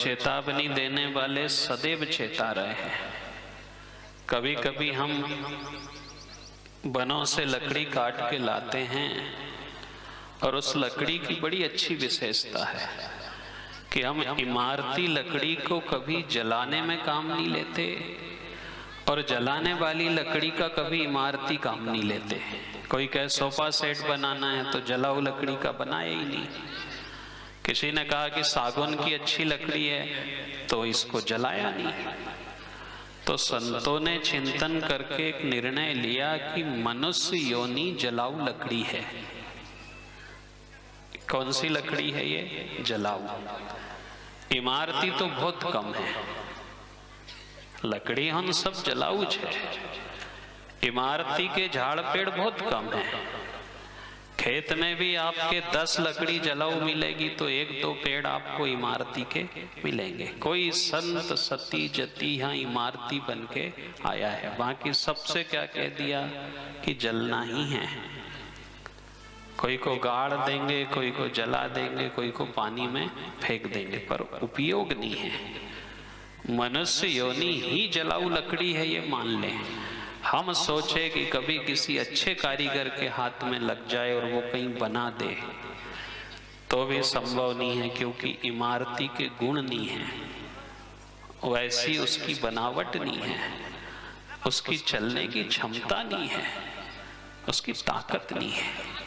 चेतावनी देने वाले सदैव चेता रहे हैं। कभी कभी हम वनों से लकड़ी काट के लाते हैं और उस लकड़ी की बड़ी अच्छी विशेषता है कि हम इमारती लकड़ी को कभी जलाने में काम नहीं लेते और जलाने वाली लकड़ी का कभी इमारती काम नहीं लेते। कोई कहे सोफा सेट बनाना है तो जलाऊ लकड़ी का बनाया ही नहीं। किसी ने कहा कि सागौन की अच्छी लकड़ी है तो इसको जलाया नहीं। तो संतों ने चिंतन करके एक निर्णय लिया कि मनुष्य योनि जलाऊ लकड़ी है। कौन सी लकड़ी है ये? जलाऊ। इमारती तो बहुत कम है, लकड़ी हम सब जलाऊ है। इमारती के झाड़ पेड़ बहुत कम है। खेत में भी आपके 10 लकड़ी जलाऊ मिलेगी तो 1-2 पेड़ आपको इमारती के मिलेंगे। कोई संत सती जति यहाँ इमारती बन के आया है, बाकी सबसे क्या कह दिया कि जलना ही है। कोई को गाड़ देंगे, कोई को जला देंगे, कोई को पानी में फेंक देंगे, पर उपयोग नहीं है। मनुष्य योनि ही जलाऊ लकड़ी है ये मान लें। हम सोचे कि कभी किसी अच्छे कारीगर के हाथ में लग जाए और वो कहीं बना दे तो भी संभव नहीं है, क्योंकि इमारती के गुण नहीं है, वैसी उसकी बनावट नहीं है, उसकी चलने की क्षमता नहीं है, उसकी ताकत नहीं है।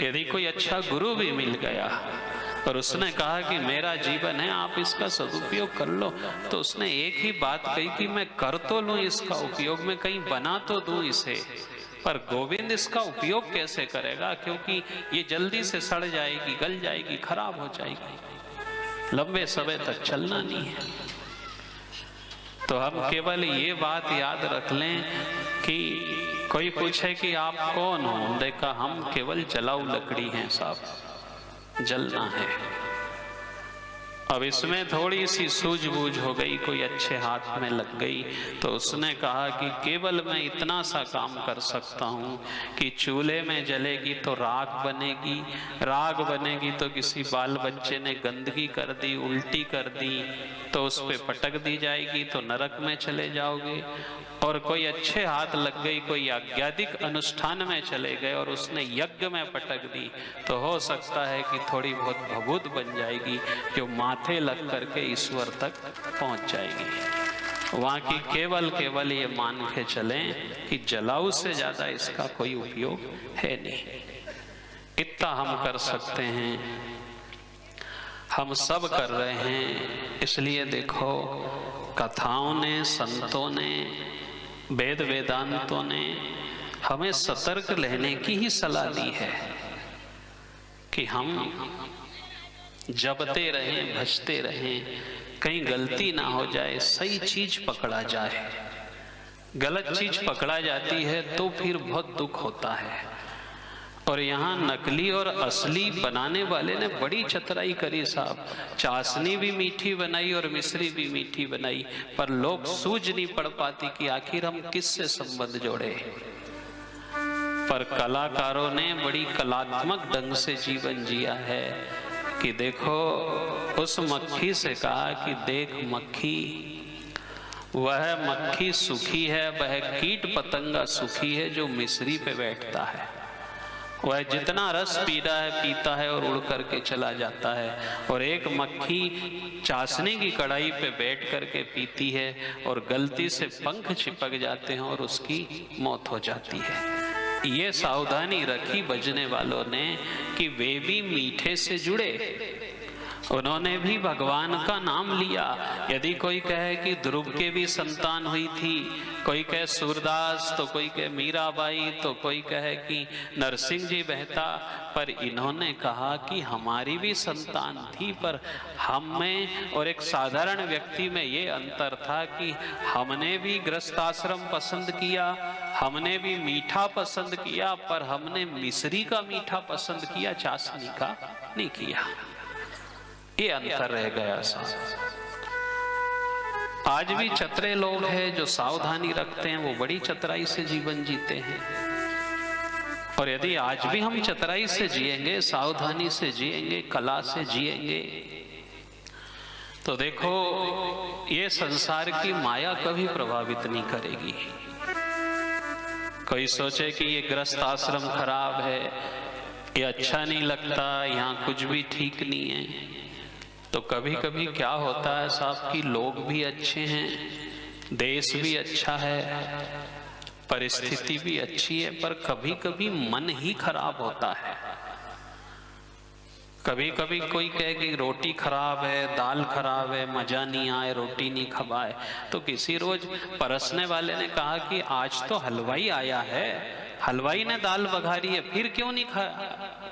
यदि कोई अच्छा गुरु भी मिल गया और उसने कहा कि मेरा जीवन है, आप इसका सदुपयोग कर लो, तो उसने एक ही बात कही कि मैं कर तो लूं इसका उपयोग, मैं कहीं बना तो दूं इसे, पर गोविंद इसका उपयोग कैसे करेगा, क्योंकि ये जल्दी से सड़ जाएगी, गल जाएगी, खराब हो जाएगी, लंबे समय तक चलना नहीं है। तो हम केवल ये बात याद रख लें कि कोई पूछे कि आप कौन हो, देखा हम केवल जलाऊ लकड़ी हैं साहब, जलना है। अब इसमें थोड़ी सी सूझबूझ हो गई, कोई अच्छे हाथ में लग गई, तो उसने कहा कि केवल मैं इतना सा काम कर सकता हूँ कि चूल्हे में जलेगी तो राख बनेगी, राख बनेगी तो किसी बाल बच्चे ने गंदगी कर दी, उल्टी कर दी तो उस पे पटक दी जाएगी तो नरक में चले जाओगे। और कोई अच्छे हाथ लग गई, कोई आज्ञादिक अनुष्ठान में चले गए और उसने यज्ञ में पटक दी तो हो सकता है कि थोड़ी बहुत भभूत बन जाएगी जो माथे लग करके ईश्वर तक पहुंच जाएगी। वहां की केवल ये मान के चलें कि जलाऊ से ज्यादा इसका कोई उपयोग है नहीं। इतना हम कर सकते हैं, हम सब कर रहे हैं। इसलिए देखो कथाओं ने, संतों ने, वेद वेदांतों ने हमें सतर्क रहने की ही सलाह दी है कि हम जपते रहें, भजते रहें, कहीं गलती ना हो जाए, सही चीज पकड़ा जाए। गलत चीज पकड़ा जाती है तो फिर बहुत दुख होता है। और यहाँ नकली और असली बनाने वाले ने बड़ी चतुराई करी साहब। चाशनी भी मीठी बनाई और मिश्री भी मीठी बनाई, पर लोग सूझ नहीं पड़ पाती कि आखिर हम किससे संबंध जोड़े। पर कलाकारों ने बड़ी कलात्मक ढंग से जीवन जिया है कि देखो उस मक्खी से कहा कि देख मक्खी, वह मक्खी सुखी है, वह कीट पतंगा सुखी है जो मिश्री पे बैठता है। वह जितना रस पी रहा है पीता है और उड़ करके चला जाता है, और एक मक्खी चाशनी की कढ़ाई पे बैठ करके पीती है और गलती से पंख चिपक जाते हैं और उसकी मौत हो जाती है। ये सावधानी रखी बजने वालों ने कि वे भी मीठे से जुड़े, उन्होंने भी भगवान का नाम लिया। यदि कोई कहे कि ध्रुव के भी संतान हुई थी, कोई कहे सूरदास, तो कोई कहे मीराबाई, तो कोई कहे कि नरसिंह जी मेहता, पर इन्होंने कहा कि हमारी भी संतान थी, पर हम में और एक साधारण व्यक्ति में ये अंतर था कि हमने भी गृहस्थाश्रम पसंद किया, हमने भी मीठा पसंद किया, पर हमने मिश्री का मीठा पसंद किया, चाशनी का नहीं किया। ये अंतर रह गया साहब। आज भी चतरे लोग हैं जो सावधानी रखते हैं, वो बड़ी चतुराई से जीवन जीते हैं। और यदि आज भी हम चतुराई से जिएंगे, सावधानी से जिएंगे, कला से जिएंगे, तो देखो ये संसार की माया कभी प्रभावित नहीं करेगी। कोई सोचे कि ये गृहस्थ आश्रम खराब है, ये अच्छा नहीं लगता, यहाँ कुछ भी ठीक नहीं है, तो कभी कभी क्या होता है साहब कि लोग भी अच्छे हैं, देश भी अच्छा है, परिस्थिति भी अच्छी है, पर कभी कभी मन ही खराब होता है। कभी कभी कोई कहे कि रोटी खराब है, दाल खराब है, मजा नहीं आए, रोटी नहीं खवाए। तो किसी रोज परसने वाले ने कहा कि आज तो हलवाई आया है, हलवाई ने दाल बघारी है, फिर क्यों नहीं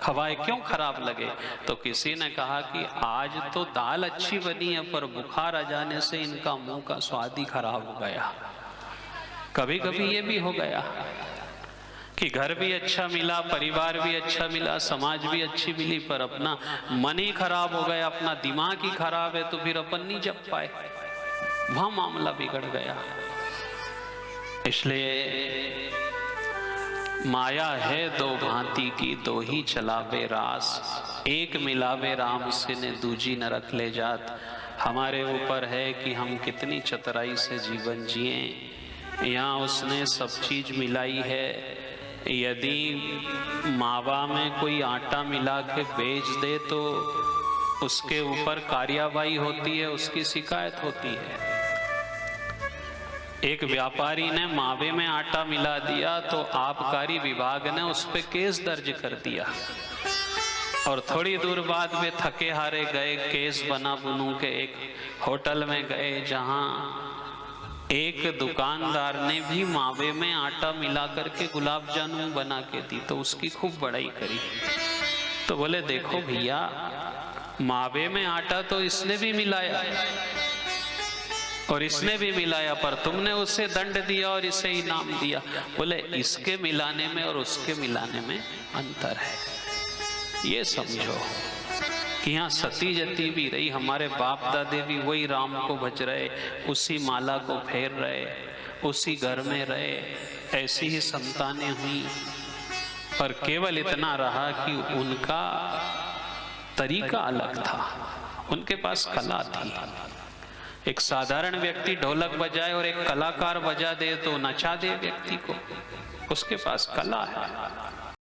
खवाए, क्यों खराब लगे? तो किसी ने कहा कि आज तो दाल अच्छी बनी है, पर बुखार आ जाने से इनका मुंह का स्वाद ही खराब हो गया। कभी कभी ये भी हो गया कि घर भी अच्छा मिला, परिवार भी अच्छा मिला, समाज भी अच्छी मिली, पर अपना मन ही खराब हो गया, अपना दिमाग ही खराब है, तो फिर अपन नहीं जप पाए, वहां मामला बिगड़ गया। इसलिए माया है दो भांति की, दो ही चलावे रास, एक मिलावे राम से ने दूजी न रख ले जात। हमारे ऊपर है कि हम कितनी चतुराई से जीवन जिए। यहाँ उसने सब चीज मिलाई है। यदि मावा में कोई आटा मिला के बेच दे तो उसके ऊपर कार्यवाही होती है, उसकी शिकायत होती है। एक व्यापारी ने मावे में आटा मिला दिया तो आबकारी विभाग ने उस पे केस दर्ज कर दिया, और थोड़ी दूर बाद वे थके हारे गए, केस बना बुनू के एक होटल में गए जहां एक दुकानदार ने भी मावे में आटा मिला करके गुलाब जामुन बना के दी, तो उसकी खूब बड़ाई करी। तो बोले देखो भैया, मावे में आटा तो इसने भी मिलाया और इसने भी मिलाया, पर तुमने उसे दंड दिया और इसे इनाम दिया। बोले इसके मिलाने में और उसके मिलाने में अंतर है। ये समझो कि यहाँ सती जती भी रही, हमारे बाप दादे भी वही राम को भज रहे, उसी माला को फेर रहे, उसी घर में रहे, ऐसी ही संतानें हुई, पर केवल इतना रहा कि उनका तरीका अलग था, उनके पास कला थी। एक साधारण व्यक्ति ढोलक बजाए और एक कलाकार बजा दे तो नचा दे व्यक्ति को, उसके पास कला है।